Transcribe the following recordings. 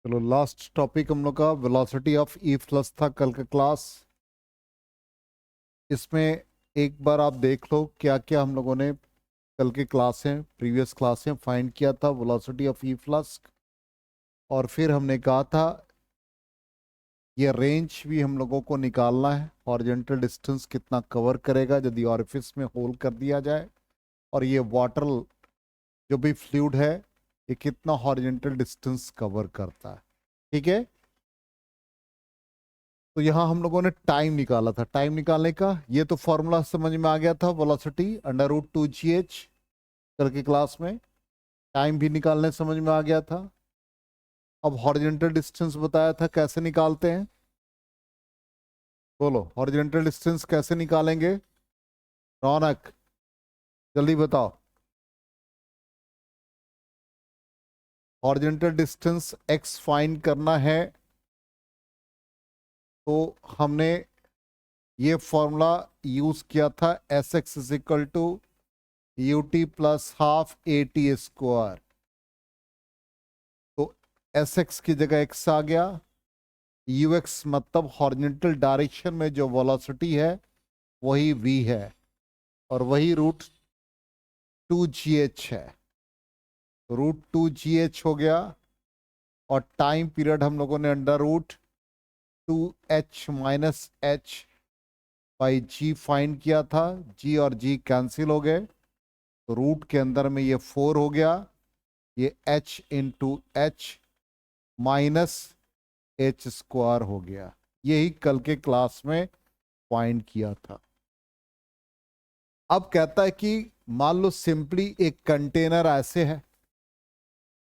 चलो last topic हम लोग का वेलोसिटी ऑफ ई फ्लक्स था कल का क्लास। इसमें एक बार आप देख लो क्या क्या हम लोगों ने कल के प्रीवियस क्लास में फाइंड किया था वेलोसिटी ऑफ ई फ्लक्स। और फिर हमने कहा था ये रेंज भी हम लोगों को निकालना है, हॉरिजॉन्टल डिस्टेंस कितना कवर करेगा यदि ऑरिफिस में होल कर दिया जाए, और ये वाटर जो भी फ्लूइड है ये कितना हॉरिजॉन्टल डिस्टेंस कवर करता है। ठीक है, तो यहां हम लोगों ने टाइम निकाला था। टाइम निकालने का ये तो फॉर्मूला समझ में आ गया था, वेलोसिटी √2gh कल की क्लास में। टाइम भी निकालने समझ में आ गया था। अब हॉरिजॉन्टल डिस्टेंस बताया था कैसे निकालते हैं, बोलो हॉरिजॉन्टल डिस्टेंस कैसे निकालेंगे। रौनक जल्दी बताओ, हॉरिजॉन्टल डिस्टेंस x फाइंड करना है तो हमने ये फॉर्मूला यूज किया था, Sx is equal to ut plus half AT²। तो Sx की जगह x आ गया, ux मतलब हॉरिजॉन्टल डायरेक्शन में जो वेलोसिटी है वही v है, और वही √2gh है। √2gh हो गया, और टाइम पीरियड हम लोगों ने √2h minus h by g find किया था। g और g कैंसिल हो गए, तो रूट के अंदर में ये 4 हो गया, ये h into H minus h² हो गया। यही कल के क्लास में फाइंड किया था। अब कहता है कि मान लो सिंपली एक कंटेनर ऐसे है,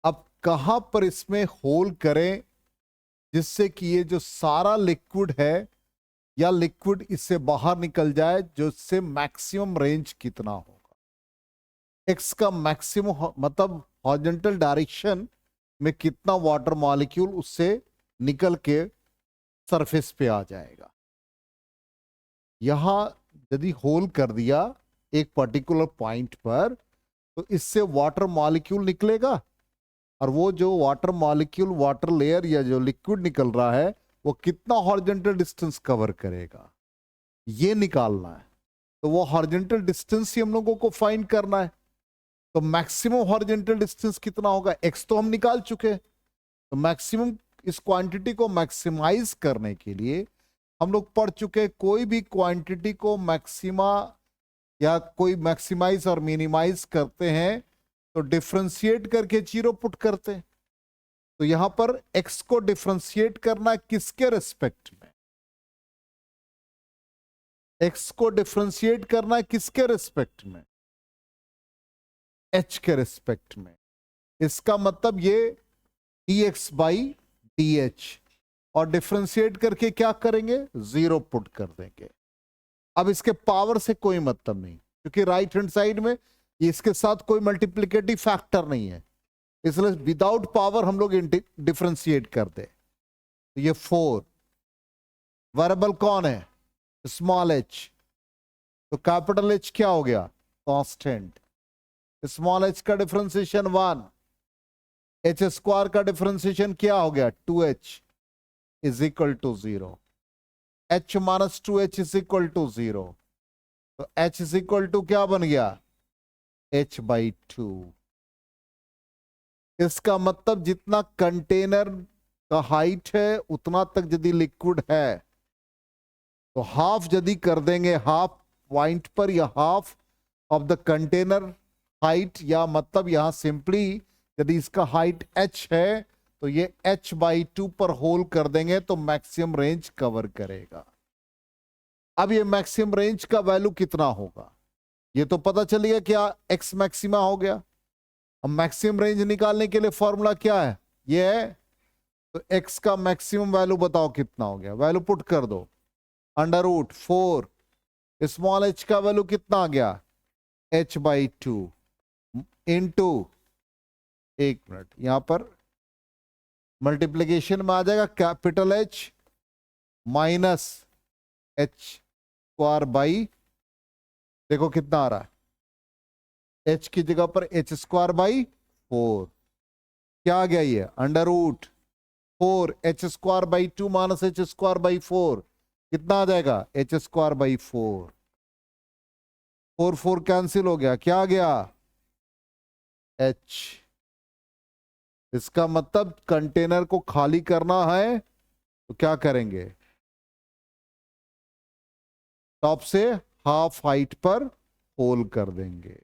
अब कहां पर इसमें होल करें जिससे कि ये जो सारा लिक्विड है या लिक्विड इससे बाहर निकल जाए, जो इससे मैक्सिमम रेंज कितना होगा। एक्स का मैक्सिमम मतलब हॉरिजॉन्टल डायरेक्शन में कितना वाटर मॉलिक्यूल उससे निकल के सरफेस पे आ जाएगा। यहां यदि होल कर दिया एक पर्टिकुलर पॉइंट पर, तो इससे वाटर मॉलिक्यूल निकलेगा, और वो जो वाटर मॉलिक्यूल वाटर लेयर या जो लिक्विड निकल रहा है वो कितना हॉरिजॉन्टल डिस्टेंस कवर करेगा, ये निकालना है। तो वो हॉरिजॉन्टल डिस्टेंस ही हम लोगों को फाइंड करना है। तो मैक्सिमम हॉरिजॉन्टल डिस्टेंस कितना होगा, एक्स तो हम निकाल चुके हैं। तो मैक्सिमम इस क्वांटिटी को मैक्सिमाइज करने के लिए हम लोग पढ़ चुके हैं, कोई भी क्वांटिटी को मैक्सिमा या कोई मैक्सिमाइज और मिनिमाइज करते हैं तो डिफरेंशिएट करके जीरो पुट करते हैं। तो यहां पर x को डिफरेंशिएट करना किसके रिस्पेक्ट में, x को डिफरेंशिएट करना किसके रिस्पेक्ट में, h के रिस्पेक्ट में। इसका मतलब ये dx बाई dh, और डिफरेंशिएट करके क्या करेंगे, जीरो पुट कर देंगे। अब इसके पावर से कोई मतलब नहीं, क्योंकि राइट हैंड साइड में इसके साथ कोई मल्टीप्लिकेटिव फैक्टर नहीं है, इसलिए विदाउट पावर हम लोग डिफरेंशिएट करते। तो ये 4 वेरिएबल कौन है, स्मॉल h, तो कैपिटल H क्या हो गया, कांस्टेंट। स्मॉल h का डिफरेंशिएशन 1, h² का डिफरेंशिएशन क्या हो गया 2h is equal to 0, h minus 2h is equal to 0। तो h इज इक्वल टू क्या बन गया, h/2। इसका मतलब जितना कंटेनर का हाइट है उतना तक यदि लिक्विड है तो हाफ यदि कर देंगे हाफ पॉइंट पर, या half of the container height, या मतलब यहां सिंपली यदि इसका हाइट h है तो ये h/2 पर होल कर देंगे तो मैक्सिमम रेंज कवर करेगा। अब ये मैक्सिमम रेंज का वैल्यू कितना होगा, ये तो पता चलेगा क्या x मैक्सिमा हो गया। अब मैक्सिमम रेंज निकालने के लिए फॉर्मूला क्या है, ये है। तो x का मैक्सिमम वैल्यू बताओ कितना हो गया, वैल्यू पुट कर दो, √4, स्मॉल h का वैल्यू कितना आ गया h/2 इंटू, एक मिनट यहां पर मल्टीप्लीकेशन में आ जाएगा capital H minus h² by, देखो कितना आ रहा है, h की जगह पर h² बाई 4, क्या आ गया ये √, 4 H square by 2 minus H square by 4 कितना आ जाएगा? H square by 4। 4 4 कैंसिल हो गया, क्या आ गया? एच। इसका मतलब कंटेनर को खाली करना है तो क्या करेंगे? टॉप से हाफ हाइट पर होल कर देंगे।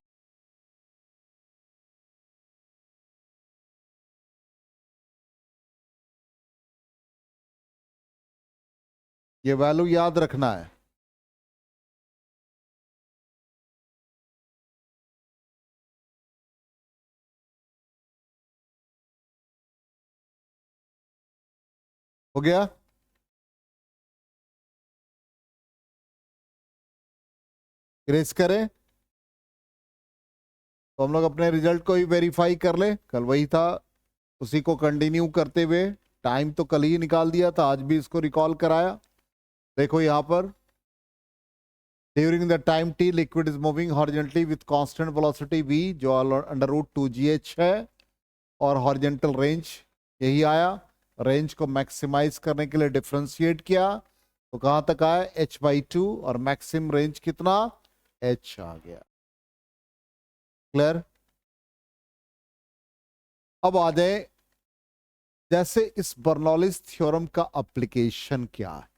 ये वैल्यू याद रखना है। हो गया? इरेज करें तो हम लोग अपने रिजल्ट को ही वेरीफाई कर ले। कल वही था, उसी को कंटिन्यू करते हुए टाइम तो कल ही निकाल दिया था, आज भी इसको रिकॉल कराया। देखो यहां पर during the time T liquid is moving horizontally with constant velocity v जो अंडर रूट 2gh है, और हॉरिजॉन्टल रेंज यही आया। रेंज को मैक्सिमाइज करने के लिए डिफरेंशिएट किया तो कहां तक आया? h/2, और मैक्सिमम रेंज कितना? h आ गया। क्लियर? अब आ जाए, जैसे इस बर्नौलिस थ्योरम का एप्लीकेशन क्या है।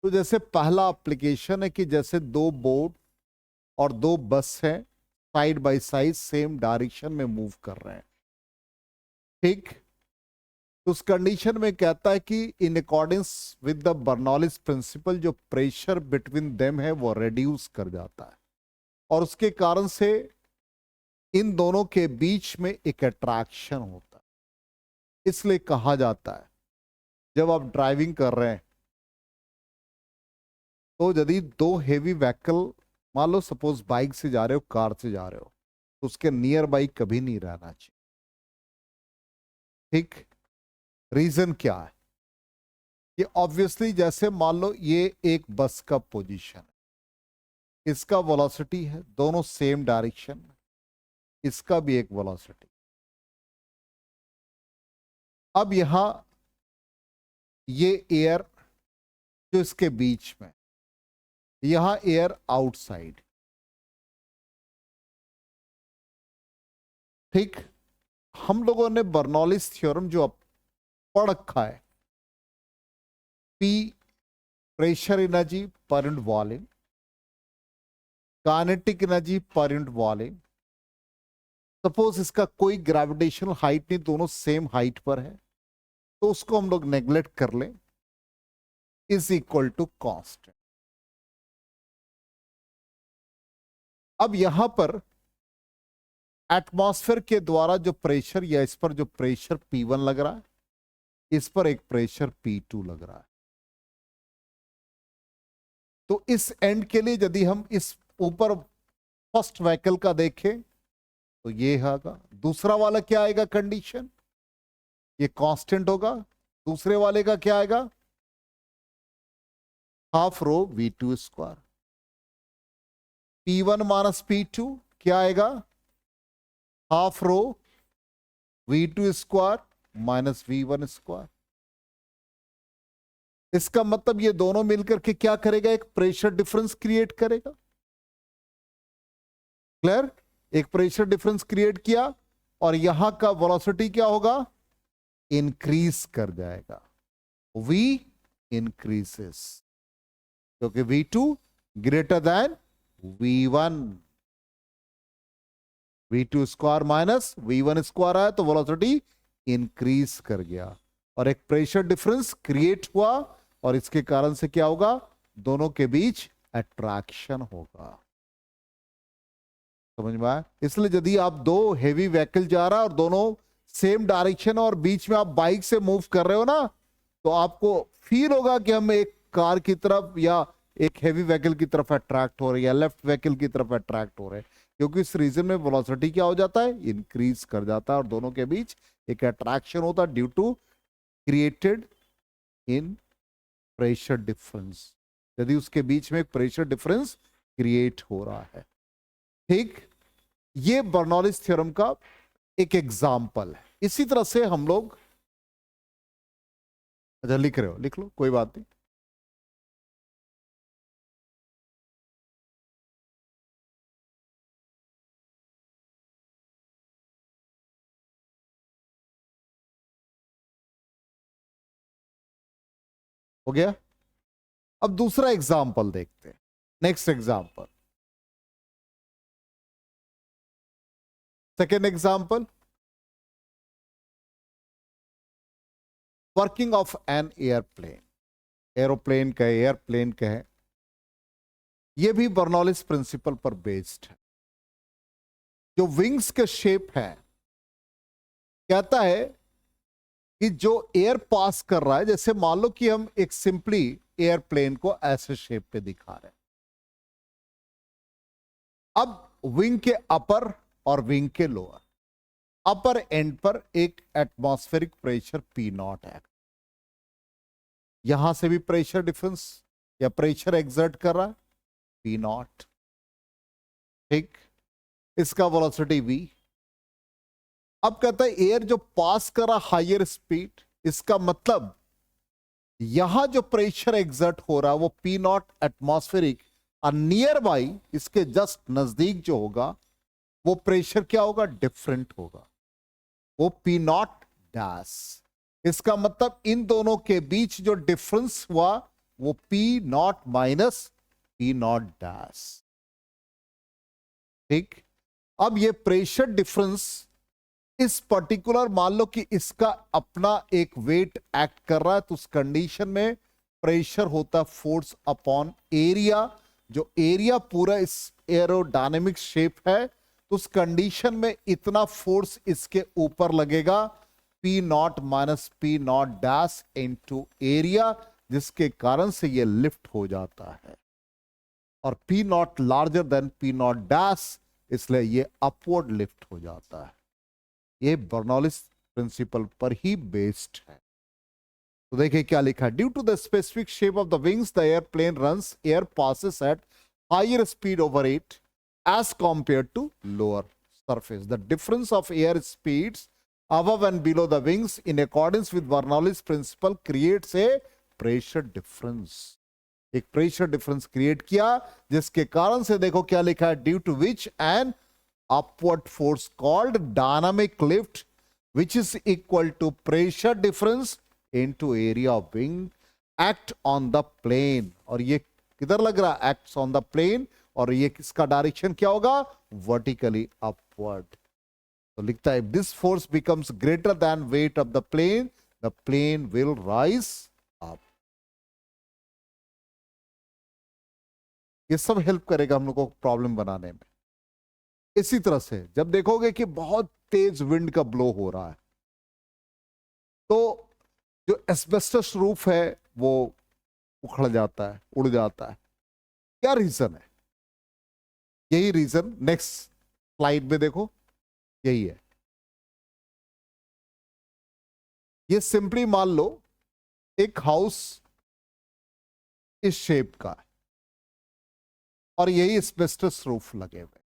तो जैसे पहला एप्लीकेशन है कि जैसे दो बोर्ड और दो बस हैं, side by side same direction में मूव कर रहे हैं, ठीक? तो उस कंडीशन में कहता है कि in according with the Bernoulli's principle जो प्रेशर बिटवीन देम है वो रिड्यूस कर जाता है, और उसके कारण से इन दोनों के बीच में एक अट्रैक्शन होता है। इसलिए कहा जाता है जब आप ड्राइविंग कर रहे हैं तो यदि दो हेवी व्हीकल, मान लो सपोज बाइक से जा रहे हो, कार से जा रहे हो, तो उसके नियर बाइक कभी नहीं रहना चाहिए, ठीक? रीजन क्या है? कि ऑब्वियसली जैसे मान लो ये एक बस का पोजीशन है, इसका वेलोसिटी है, दोनों सेम डायरेक्शन में, इसका भी एक वेलोसिटी। अब यहां ये एयर जो इसके बीच में, यहां एयर आउटसाइड, ठीक? हम लोगों ने बर्नौलिस थ्योरम जो पढ़ रखा है, P pressure energy per unit volume, kinetic energy per unit volume. Suppose इसका कोई ग्रेविटेशनल हाइट नहीं, दोनों सेम हाइट पर है, तो उसको हम लोग नेग्लेक्ट कर लें, इज इक्वल टू कांस्टेंट। अब यहां पर एटमॉस्फेयर के द्वारा जो प्रेशर, या इस पर जो प्रेशर P1 लग रहा है, इस पर एक प्रेशर P2 लग रहा है, तो इस एंड के लिए यदि हम इस ऊपर फर्स्ट व्हीकल का देखें तो ये होगा। दूसरा वाला क्या आएगा कंडीशन? ये कांस्टेंट होगा। दूसरे वाले का क्या आएगा? Half rho v2 square. P1 minus P2 क्या आएगा? Half rho v2 square minus v1 square. इसका मतलब ये दोनों मिलकर के क्या करेगा? एक प्रेशर डिफरेंस क्रिएट करेगा। क्लियर? एक प्रेशर डिफरेंस क्रिएट किया, और यहां का वेलोसिटी क्या होगा? इंक्रीज कर जाएगा, v इंक्रीजेस, क्योंकि v2 greater than v1। v2 square minus v1 square आया तो वेलोसिटी इंक्रीज कर गया, और एक प्रेशर डिफरेंस क्रिएट हुआ, और इसके कारण से क्या होगा? दोनों के बीच अट्रैक्शन होगा। समझ में आया? इसलिए यदि आप दो हेवी व्हीकल जा रहा है और दोनों सेम डायरेक्शन और बीच में आप बाइक से मूव कर रहे हो ना, तो आपको फील होगा कि हम एक कार की तरफ या एक हेवी व्हीकल की तरफ अट्रैक्ट हो रहे हैं, या लेफ्ट व्हीकल की तरफ अट्रैक्ट हो रहे हैं, क्योंकि इस रीजन में वेलोसिटी क्या हो जाता है? इंक्रीज कर जाता है, और दोनों के बीच एक अट्रैक्शन होता है due to created in pressure difference, यदि उसके बीच में एक प्रेशर डिफरेंस क्रिएट हो रहा है, ठीक? ये बर्नौलिस थ्योरम का एक एग्जाम्पल है। इसी तरह से हम लोग अच्छा लिख रहे हो, लिख लो, कोई बात नहीं। हो गया। अब दूसरा एग्जाम्पल देखते हैं। Next example, second example, working of an airplane. Aeroplane का, एयरप्लेन का है, ये भी बर्नौलिस प्रिंसिपल पर बेस्ड है। जो विंग्स के शेप है, कहता है कि जो एयर पास कर रहा है, जैसे मान लो कि हम एक सिंपली एयरप्लेन को ऐसे शेप पे दिखा रहे हैं। अब विंग के अपर और विंग के लोअर, अपर एंड पर एक एटमॉस्फेरिक प्रेशर पी नॉट है। यहां से भी प्रेशर डिफरेंस या प्रेशर एक्सर्ट कर रहा है पी नॉट, ठीक। इसका वेलोसिटी v। अब कहता है एयर जो पास कर रहा हायर स्पीड, इसका मतलब यहां जो प्रेशर एक्सर्ट हो रहा है वो पी नॉट एटमॉस्फेरिक, और नियर बाई इसके जस्ट नजदीक जो होगा वो प्रेशर क्या होगा, डिफरेंट होगा, वो पी नॉट डैश। इसका मतलब इन दोनों के बीच जो डिफरेंस हुआ वो P not minus P not dash, ठीक। अब ये प्रेशर डिफरेंस इस पर्टिकुलर, मान लो कि इसका अपना एक वेट एक्ट कर रहा है, तो उस कंडीशन में प्रेशर होता है फोर्स अपॉन एरिया। जो एरिया पूरा इस एरोडायनेमिक शेप है, तो उस कंडीशन में इतना फोर्स इसके ऊपर लगेगा P not minus P not dash into area, जिसके कारण से ये लिफ्ट हो जाता है। और P not larger than P not dash, इसलिए ये अपवर्ड लिफ्ट हो जाता है। ये बर्नौलिस प्रिंसिपल पर ही बेस्ड है। तो देखिए क्या लिखा है, due to the specific shape of the wings the airplane runs, air passes at higher speed over it as compare to lower surface. The difference of air speeds above and below the wings in accordance with Bernoulli's principle creates a pressure difference। एक pressure difference create किया, जिसके कारण से देखो क्या लिखा है, due to which an upward force called dynamic lift, which is equal to pressure difference into area of wing act on the plane। और ये किधर लग रहा है, acts on the plane, और ये किसका डायरेक्शन क्या होगा, वर्टिकली अपवर्ड। तो लिखता है this force becomes greater then weight of the plane will rise up. ये सब हेल्प करेगा हम लोग को प्रॉब्लम बनाने में। इसी तरह से जब देखोगे कि बहुत तेज विंड का ब्लो हो रहा है, तो जो एस्बेस्टस रूफ है वो उखड़ जाता है, उड़ जाता है। क्या रीजन है, यही रीजन नेक्स्ट स्लाइड में देखो, यही है। ये सिंपली मान लो एक हाउस इस शेप का है और यही एस्बेस्टस रूफ लगे हुए।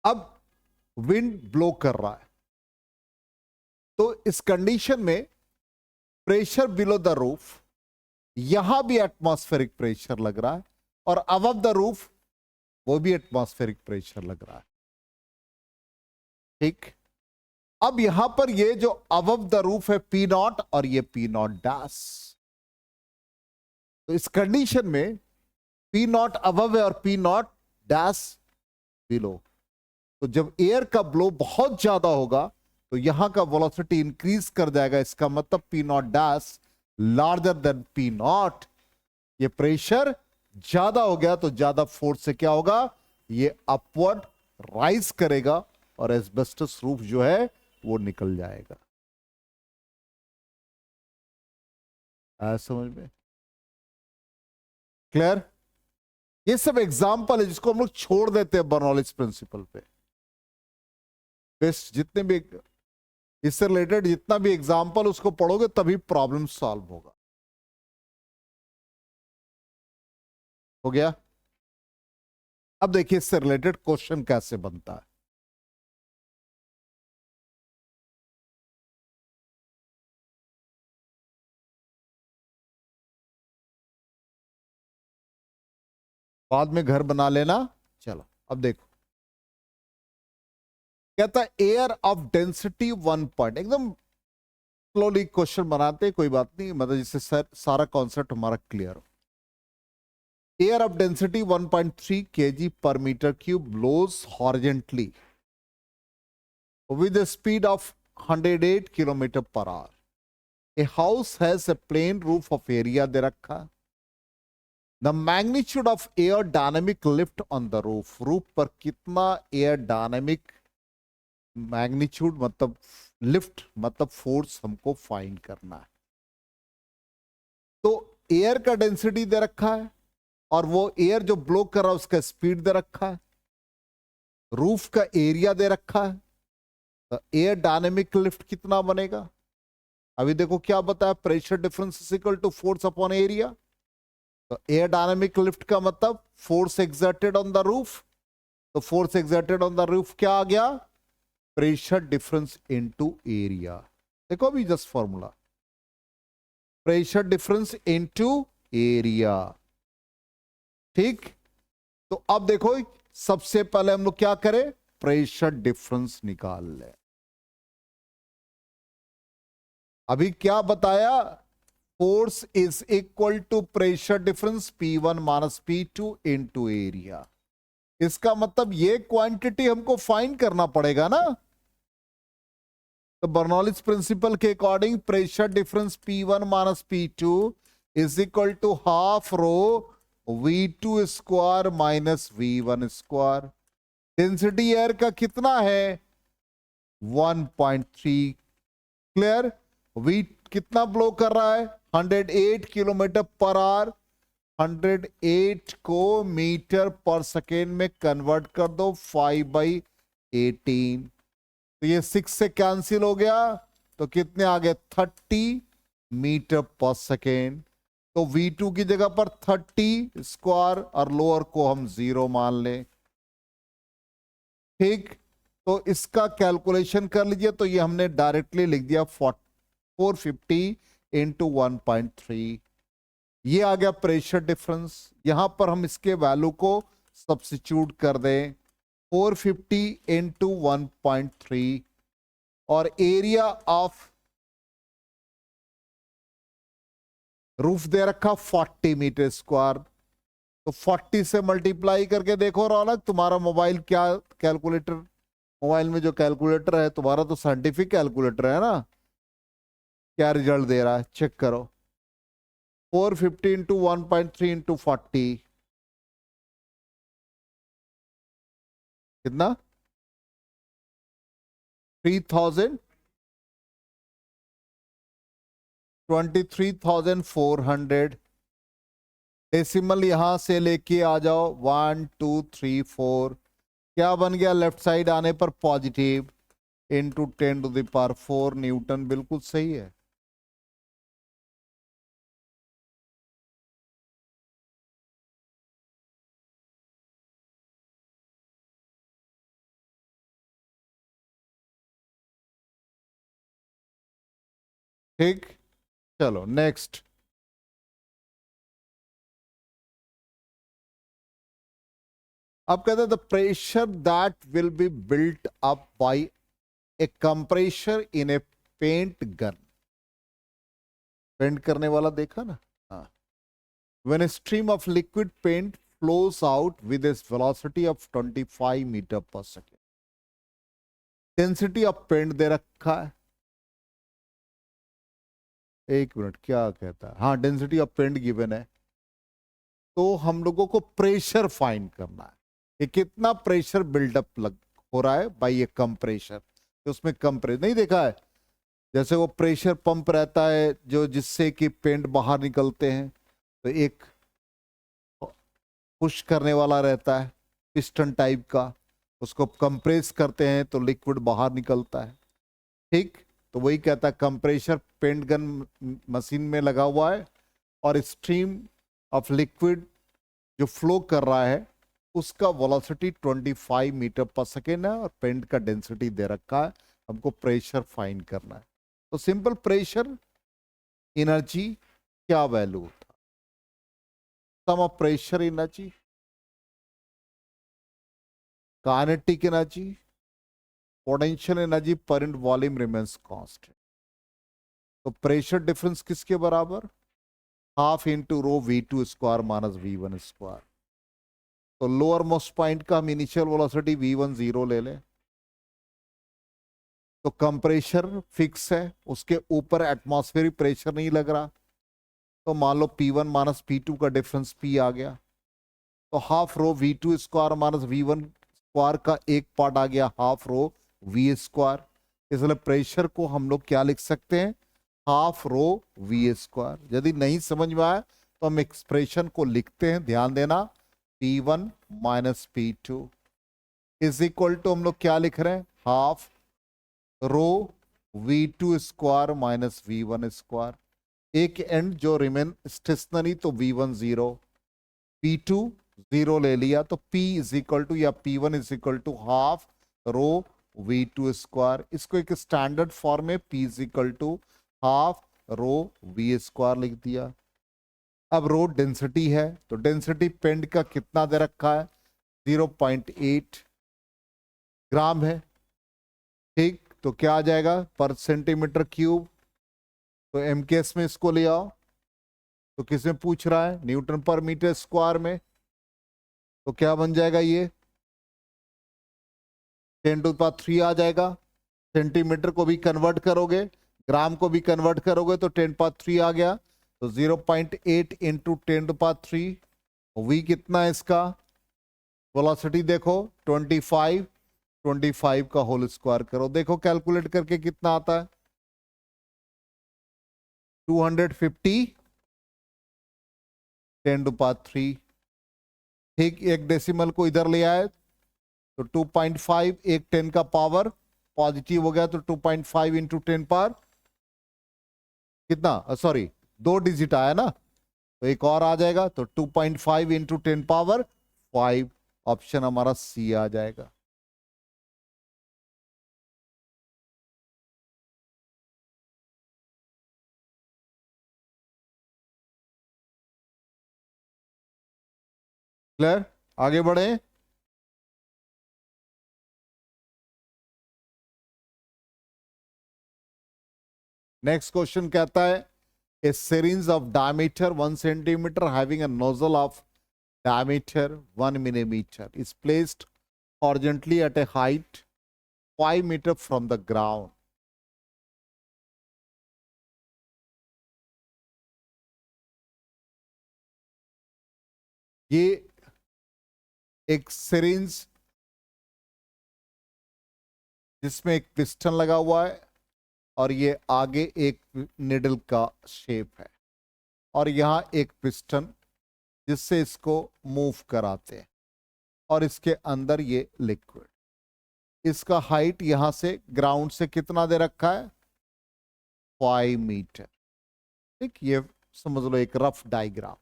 अब विंड ब्लो कर रहा है, तो इस कंडीशन में प्रेशर बिलो द रूफ, यहां भी एटमॉस्फेरिक प्रेशर लग रहा है, और अबव द रूफ वो भी एटमॉस्फेरिक प्रेशर लग रहा है, ठीक। अब यहां पर ये जो अबव द रूफ है पी नॉट, और ये पी नॉट डैश। तो इस कंडीशन में पी नॉट अबव है और पी नॉट डैश बिलो। तो जब एयर का ब्लो बहुत ज्यादा होगा तो यहां का वेलोसिटी इंक्रीज कर जाएगा। इसका मतलब P not dash larger than P not. ये प्रेशर ज्यादा हो गया तो ज्यादा फोर्स से क्या होगा, ये अपवर्ड राइज करेगा और एस्बेस्टस रूफ जो है वो निकल जाएगा। समझ में क्लियर? ये सब एग्जाम्पल है जिसको हम लोग छोड़ देते हैं बर्नौलिस प्रिंसिपल पे। बेस्ट जितने भी इससे रिलेटेड जितना भी एग्जाम्पल उसको पढ़ोगे तभी प्रॉब्लम सॉल्व होगा। हो गया? अब देखिए इससे रिलेटेड क्वेश्चन कैसे बनता है। बाद में घर बना लेना। चलो अब देखो, कहता एयर ऑफ डेंसिटी 1 पॉइंट, एकदम स्लोली क्वेश्चन बनाते, कोई बात नहीं, मतलब जिससे सारा कॉन्सेप्ट हमारा क्लियर हो। Air of density 1.3 kg per meter cube blows horizontally with a speed of 108 km per hour. A house has a plain roof of area दे रखा। The magnitude of air dynamic lift on the roof, roof पर कितना air dynamic magnitude मतलब lift मतलब force हमको find करना है। तो air का डेंसिटी दे रखा है और वो एयर जो ब्लो कर रहा है उसका स्पीड दे रखा है, रूफ का एरिया दे रखा है, तो एयर डायनेमिक लिफ्ट कितना बनेगा। अभी देखो क्या बताया, pressure difference is equal to force upon area. तो एयर डायनेमिक लिफ्ट का मतलब force exerted on the roof, तो force exerted on the roof क्या आ गया, प्रेशर डिफरेंस इनटू एरिया। देखो अभी just formula, pressure difference into area. ठीक, तो अब देखो सबसे पहले हम लोग क्या करें, प्रेशर डिफरेंस निकाल ले। अभी क्या बताया, force is equal to pressure difference P1 minus P2 into area. इसका मतलब ये क्वांटिटी हमको फाइंड करना पड़ेगा ना। तो बर्नौलीज प्रिंसिपल के according pressure difference P1 minus P2 is equal to half rho V2 square minus V1 square. Density air का कितना है 1.3, क्लियर। V कितना ब्लो कर रहा है 108 किलोमीटर पर आवर, 108 को मीटर पर सेकेंड में कन्वर्ट कर दो 5/18, तो ये 6 से कैंसिल हो गया, तो कितने आ गए 30 मीटर पर सेकेंड। तो V2 की जगह पर 30 स्क्वायर और लोअर को हम 0 मान लें। ठीक, तो इसका कैलकुलेशन कर लीजिए, तो ये हमने डायरेक्टली लिख दिया 450 इंटू 1.3, ये आ गया प्रेशर डिफरेंस। यहां पर हम इसके वैल्यू को सब्स्टिट्यूट कर दें 450 इंटू 1.3, और एरिया ऑफ रूफ दे रखा 40 मीटर स्क्वायर, तो 40 से मल्टीप्लाई करके देखो रौनक, तुम्हारा मोबाइल क्या कैलकुलेटर, मोबाइल में जो कैलकुलेटर है तुम्हारा तो साइंटिफिक कैलकुलेटर है ना, क्या रिजल्ट दे रहा है चेक करो। 450 इंटू 1.3 इंटू 40 कितना 3000 23,400। डेसिमल यहां से लेके आ जाओ 1 2 3 4, क्या बन गया लेफ्ट साइड आने पर पॉजिटिव, इंटू 10⁴ न्यूटन, बिल्कुल सही है। ठीक, चलो नेक्स्ट। अब कहते हैं the pressure that will be built up by a compressor in a paint gun. Paint करने वाला देखा ना, हाँ। When a stream of liquid paint flows out with a velocity of 25 meter per second. Density of paint दे रखा है, एक minute क्या कहता है, हाँ डेंसिटी ऑफ पेंट गिवन है, तो हम लोगों को प्रेशर फाइंड करना है कि कितना प्रेशर बिल्डअप हो रहा है बाई ये कंप्रेशर। तो उसमें कंप्रेस नहीं देखा है, जैसे वो प्रेशर पंप रहता है जो जिससे कि पेंट बाहर निकलते हैं, तो एक पुश करने वाला रहता है पिस्टन टाइप का, उसको कंप्रेस करते हैं तो लिक्विड बाहर निकलता है। ठीक, तो वही कहता है कंप्रेशर पेंट गन मशीन में लगा हुआ है और स्ट्रीम ऑफ लिक्विड जो फ्लो कर रहा है उसका वेलोसिटी 25 मीटर पर सेकेंड है और पेंट का डेंसिटी दे रखा है, हमको प्रेशर फाइंड करना है। तो सिंपल प्रेशर एनर्जी क्या वैल्यू था, sum of pressure energy kinetic energy, potential energy per unit volume remains constant. तो प्रेशर डिफरेंस किसके बराबर? Half into rho V2 square minus V1 square. तो लोअर मोस्ट पॉइंट का हम इनिशियल वेलोसिटी V1 0 ले लें, तो कंप्रेशर फिक्स है, उसके ऊपर एटमॉस्फेरिक प्रेशर नहीं लग रहा, तो मान लो P1 माइनस P2 का डिफरेंस P आ गया, तो half rho V2 square minus V1 square का एक पार्ट आ गया हाफ रो V स्क्वायर। इसलिए प्रेशर को हम लोग क्या लिख सकते हैं? Half rho V square. यदि नहीं समझ में आया तो हम एक्सप्रेशन को लिखते हैं, ध्यान देना, P1 minus P2 is equal to हम लोग क्या लिख रहे हैं? Half rho V2 square minus V1 square. एक एंड जो रिमेन स्टेशनरी तो V1 0, P2 0 ले लिया, तो P इज इक्वल टू या P1 is equal to half rho V2 square. इसको एक स्टैंडर्ड फॉर्म में P is equal to half rho V square लिख दिया। अब रो डेंसिटी है, तो डेंसिटी पेंड का कितना दे रखा है? 0.8 ग्राम है, ठीक। तो क्या आ जाएगा? पर सेंटीमीटर क्यूब। तो MKS में इसको ले आओ, तो किसमें पूछ रहा है? न्यूटन पर मीटर स्क्वायर में। तो क्या बन जाएगा? ये 10⁻³ आ जाएगा। सेंटीमीटर को भी कन्वर्ट करोगे, ग्राम को भी कन्वर्ट करोगे, तो 10⁻³ आ गया। तो 0.8 इंटू 10⁻³। V कितना है इसका? वेलोसिटी देखो 25 का होल स्क्वायर करो, देखो कैलकुलेट करके कितना आता है? 250 10⁻³। ठीक, एक डेसिमल को इधर ले आए तो 2.5, एक 10 का पावर पॉजिटिव हो गया, तो 2.5 इंटू 10 पावर कितना? सॉरी, 2 डिजिट आया ना, तो एक और आ जाएगा, तो 2.5 इंटू 10 पावर 5। ऑप्शन हमारा सी आ जाएगा। क्लियर? आगे बढ़े। नेक्स्ट क्वेश्चन कहता है a syringe of diameter 1 centimeter having a nozzle of diameter 1 millimeter is placed horizontally at a height 5 meter from the ground. ये एक सिरिंज जिसमें एक पिस्टन लगा हुआ है और ये आगे एक निडल का शेप है, और यहां एक पिस्टन जिससे इसको मूव कराते हैं, और इसके अंदर ये लिक्विड। इसका हाइट यहां से ग्राउंड से कितना दे रखा है? 5 मीटर। ठीक, ये समझ लो एक रफ डायग्राम।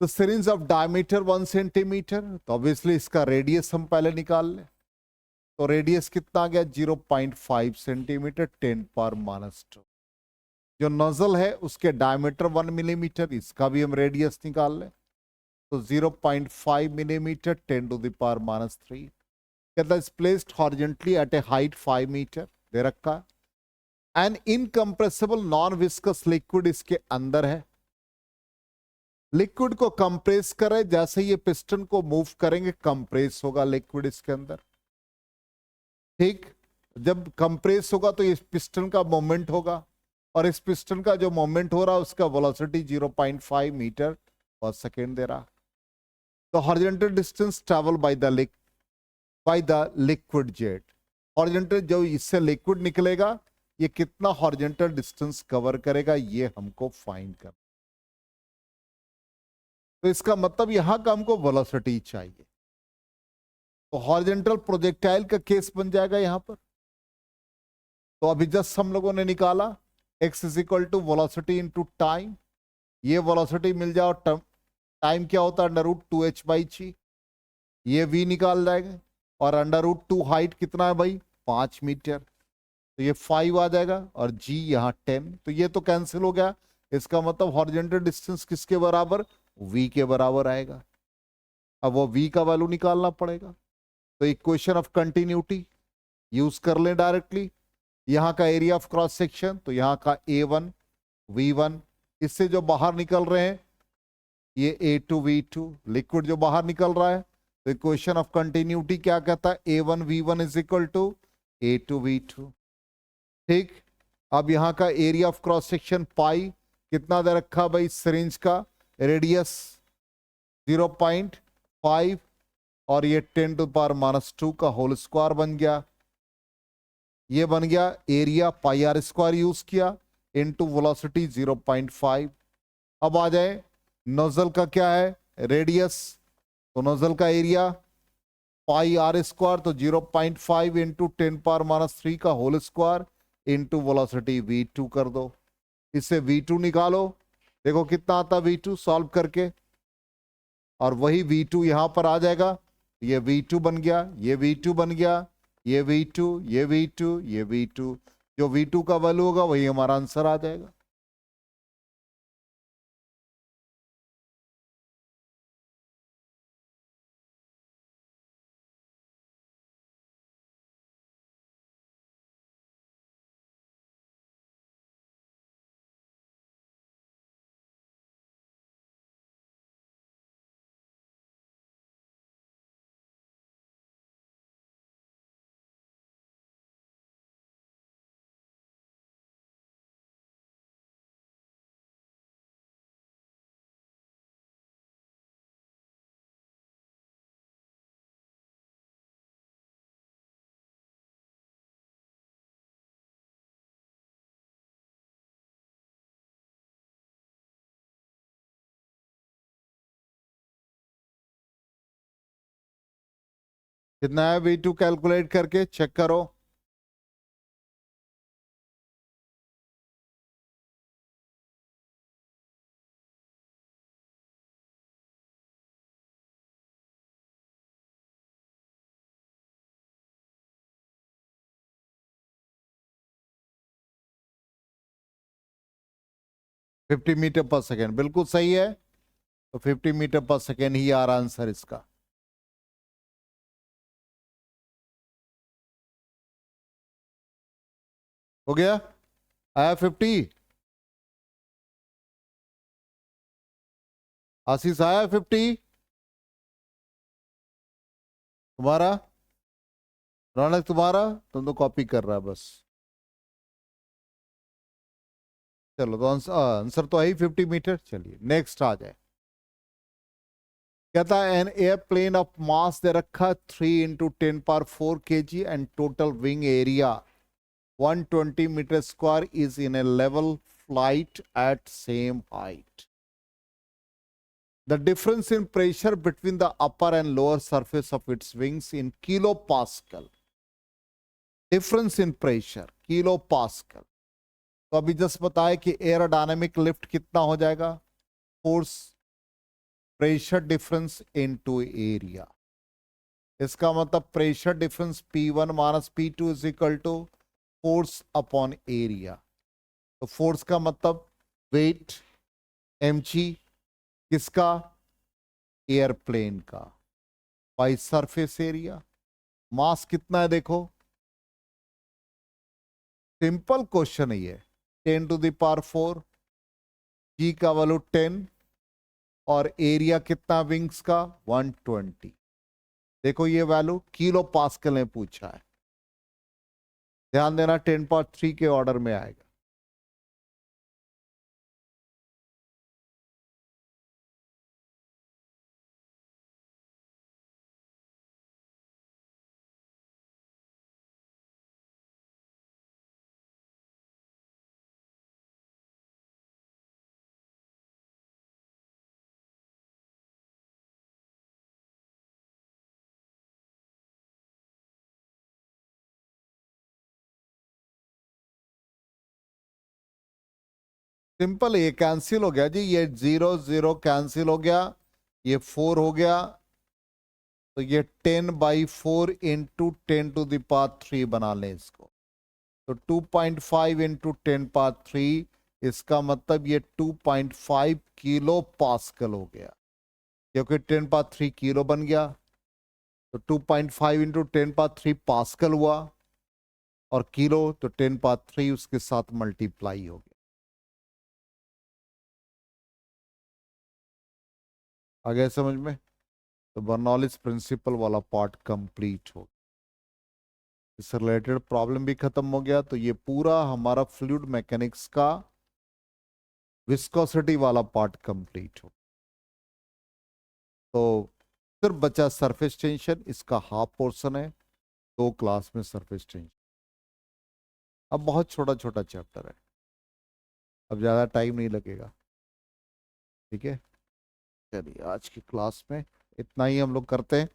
तो सिरिंज ऑफ डायमीटर 1 सेंटीमीटर, तो ऑब्वियसली इसका रेडियस हम पहले निकाल लें। तो रेडियस कितना आ गया? 0.5 सेंटीमीटर 10⁻²। जो नोजल है उसके डायमीटर 1 मिलीमीटर, इसका भी हम रेडियस निकाल लें, तो 0.5 मिलीमीटर 10⁻³ कहता है placed horizontally at a height 5 metre दे रखा है। An incompressible non viscous liquid इसके अंदर है। लिक्विड को कंप्रेस करें, जैसे ये पिस्टन को मूव करेंगे कंप्रेस होगा लिक्विड इसके अंदर। ठीक, जब कंप्रेस होगा तो इस पिस्टन का मोमेंट होगा, और इस पिस्टन का जो मोमेंट हो रहा है उसका वेलोसिटी 0.5 मीटर पर सेकेंड दे रहा। तो horizontal distance travel by the liquid jet. Horizontal जो इससे लिक्विड निकलेगा ये कितना हॉरिजॉन्टल डिस्टेंस कवर करेगा, ये हमको फाइंड करना। तो इसका मतलब यहां का हमको वेलोसिटी चाहिए, तो हॉरिजॉन्टल प्रोजेक्टाइल का केस बन जाएगा यहां पर। तो अभी जस्ट हम लोगों ने निकाला x is equal to velocity into time. ये वेलोसिटी मिल जाओ, टाइम क्या होता है? √2h/g। ये v निकाल जाएगा, और √2 हाइट कितना है भाई? 5 मीटर, तो ये 5 आ जाएगा, और g यहाँ 10। तो ये तो कैंसिल हो गया। इसका मतलब हॉरिजॉन्टल डिस्टेंस किसके बराबर? v के बराबर आएगा। अब वो v का वैल्यू निकालना पड़ेगा। तो इक्वेशन ऑफ कंटिन्यूटी यूज कर लें डायरेक्टली। यहां का एरिया ऑफ क्रॉस सेक्शन, तो यहां का A1 V1, इससे जो बाहर निकल रहे हैं ये A2 V2, लिक्विड जो बाहर निकल रहा है। तो इक्वेशन ऑफ कंटिन्यूटी क्या कहता है, A1 V1 is equal to A2 V2। ठीक, अब यहां का एरिया ऑफ क्रॉस सेक्शन पाई कितना दे रखा भाई, सिरिंज का रेडियस 0.5 और ये 10⁻⁻² का होल स्क्वायर बन गया। ये बन गया area, pi r square use किया इनटू वेलोसिटी 0.5। अब आ जाए नोजल का क्या है, रेडियस, तो नोजल का एरिया पाई आर स्क्वायर, तो 0.5 इंटू 10⁻³ का whole square into velocity v2 कर दो। इससे v2 निकालो, देखो कितना आता v2 सॉल्व करके, और वही v2 यहां पर आ जाएगा। ये v2 बन गया, ये v2 बन गया, ये v2, ये v2, ये v2। जो v2 का वैल्यू होगा वही हमारा आंसर आ जाएगा। कितना है v2 कैलकुलेट करके चेक करो। फिफ्टी मीटर पर सेकेंड बिल्कुल सही है, तो 50 मीटर पर सेकेंड ही आ रहा आंसर इसका। हो गया, आया 50, आशीष आया 50 तुम्हारा, रौनक तुम्हारा, तुम तो कॉपी कर रहा है बस। चलो तो आंसर तो है 50 मीटर। चलिए नेक्स्ट आ जाए। कहता है एन एयरप्लेन ऑफ मास दे रखा 3 into 10⁴ kg and total wing area 120 meter square is in a level flight at same height. The difference in pressure between the upper and lower surface of its wings in kilopascal. Difference in pressure kilopascal. तो अभी just बताया कि aerodynamic lift कितना हो जाएगा, force pressure difference into area. इसका मतलब pressure difference P1 minus P2 is equal to force upon area. तो फोर्स का मतलब वेट mg, किसका, एयरप्लेन का, बाई सरफेस एरिया। मास कितना है देखो, सिंपल क्वेश्चन है ये, 10⁴, जी का वैल्यू 10 और एरिया कितना विंग्स का 120। देखो ये वैल्यू किलो पास्कल में पूछा है, ध्यान देना 10⁻³ के ऑर्डर में आएगा। सिंपल, ये कैंसिल हो गया जी, ये 0 0 कैंसिल हो गया, ये 4 हो गया, तो ये 10/4 इंटू 10⁻³ बना लें इसको, तो 2.5 इंटू 10⁻³, इसका मतलब ये 2.5 किलो पास्कल हो गया। क्योंकि 10⁻³ किलो बन गया, तो 2.5 इंटू 10⁻³ पास्कल हुआ, और किलो तो 10⁻³ उसके साथ मल्टीप्लाई हो गया। आ गया समझ में? तो बर्नौलिस प्रिंसिपल वाला पार्ट कंप्लीट हो गया, इससे रिलेटेड प्रॉब्लम भी खत्म हो गया। तो ये पूरा हमारा फ्लूइड मैकेनिक्स का विस्कोसिटी वाला पार्ट कंप्लीट हो। तो सिर्फ बचा सरफेस टेंशन, इसका हाफ पोर्शन है 2 क्लास में सरफेस टेंशन। अब बहुत छोटा छोटा चैप्टर है, अब ज्यादा टाइम नहीं लगेगा, ठीक है। चलिए आज की क्लास में इतना ही हम लोग करते हैं।